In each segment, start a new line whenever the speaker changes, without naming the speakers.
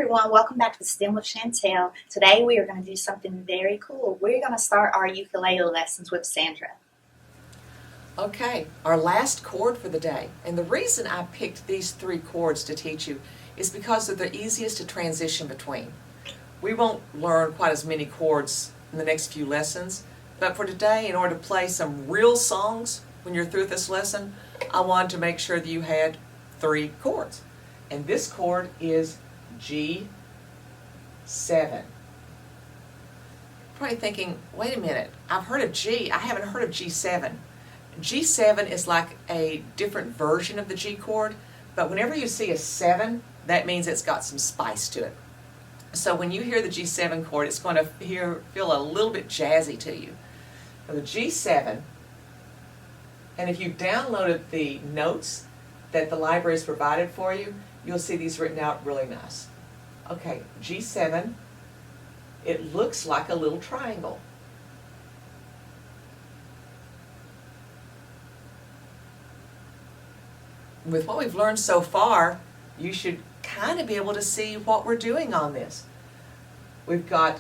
everyone, welcome back to STEM with Chantel. Today we are going to do something very cool. We're going to start our ukulele lessons with Sandra.
Okay, our last chord for the day. And the reason I picked these 3 chords to teach you is because they're the easiest to transition between. We won't learn quite as many chords in the next few lessons, but for today, in order to play some real songs when you're through with this lesson, I wanted to make sure that you had 3 chords. And this chord is G7. Probably thinking, wait a minute, I've heard of G, I haven't heard of G7. G7 is like a different version of the G chord, but whenever you see a 7, that means it's got some spice to it. So when you hear the G7 chord, it's going to feel a little bit jazzy to you. Now the G7, and if you've downloaded the notes that the library has provided for you, you'll see these written out really nice. Okay, G7, it looks like a little triangle. With what we've learned so far, you should kind of be able to see what we're doing on this. We've got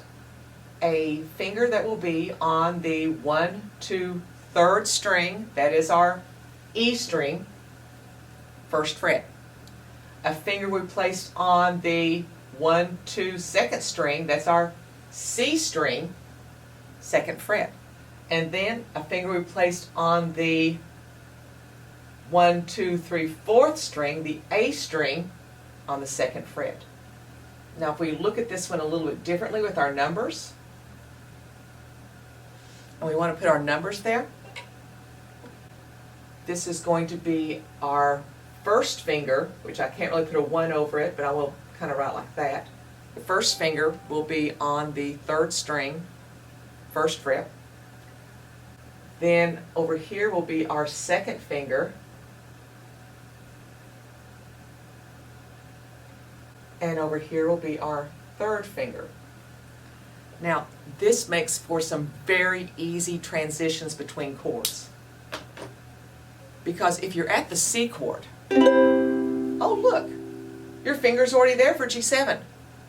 a finger that will be on the 1, 2, 3rd string, that is our E string, 1st fret. A finger we placed on the 1, 2, 2nd string, that's our C string, 2nd fret. And then a finger we placed on the 1, 2, 3, 4th string, the A string, on the 2nd fret. Now if we look at this one a little bit differently with our numbers, and we want to put our numbers there, this is going to be our 1st finger, which I can't really put a 1 over it, but I will kind of write like that. The 1st finger will be on the 3rd string, 1st fret. Then over here will be our 2nd finger, and over here will be our 3rd finger. Now, this makes for some very easy transitions between chords. Because if you're at the C chord, oh look, your finger's already there for G7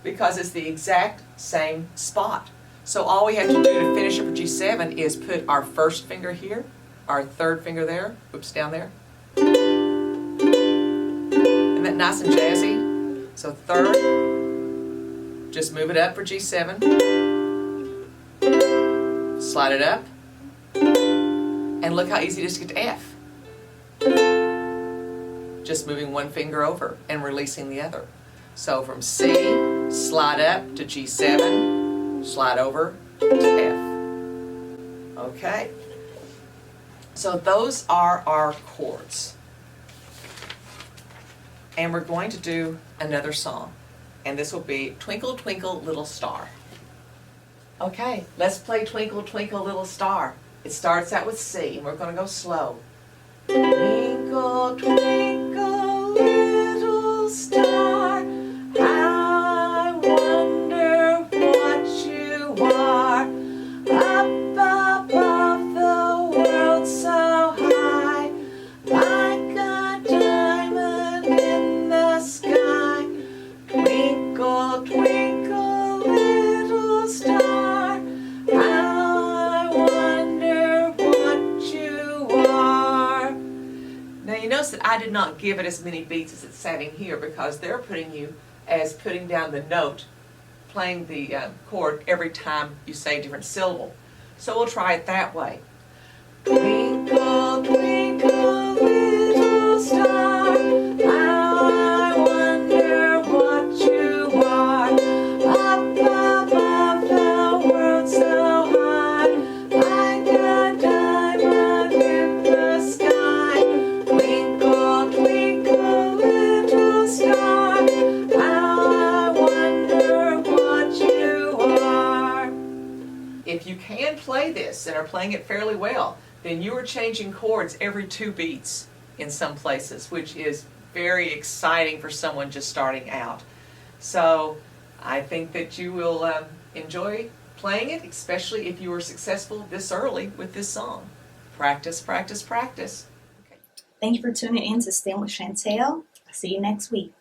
because it's the exact same spot. So all we have to do to finish up for G7 is put our 1st finger here, our 3rd finger there, oops, down there. Isn't that nice and jazzy? So 3rd, just move it up for G7, slide it up, and look how easy it is to get to F. Just moving one finger over and releasing the other. So from C, slide up to G7, slide over to F. Okay, so those are our chords. And we're going to do another song, and this will be Twinkle, Twinkle, Little Star. Okay, let's play Twinkle, Twinkle, Little Star. It starts out with C, and we're going to go slow. Twinkle, twinkle, little star, how I wonder what you are. Up above the world so high, like a diamond in the sky. Twinkle, twinkle, little star, how I wonder what you are. Now you notice that I did not give it as many beats as it's setting here because they're putting you as putting down the note, playing the chord every time you say a different syllable. So we'll try it that way. Twinkle, twinkle, little star, how I wonder what you are. Up above the world so high, like a diamond in the sky. Twinkle, twinkle, little star, how I wonder what you are. If you can play this and are playing it fairly well, then you are changing chords every 2 beats in some places, which is very exciting for someone just starting out. So I think that you will enjoy playing it, especially if you were successful this early with this song. Practice, practice, practice.
Thank you for tuning in to STEM with Chantel. I'll see you next week.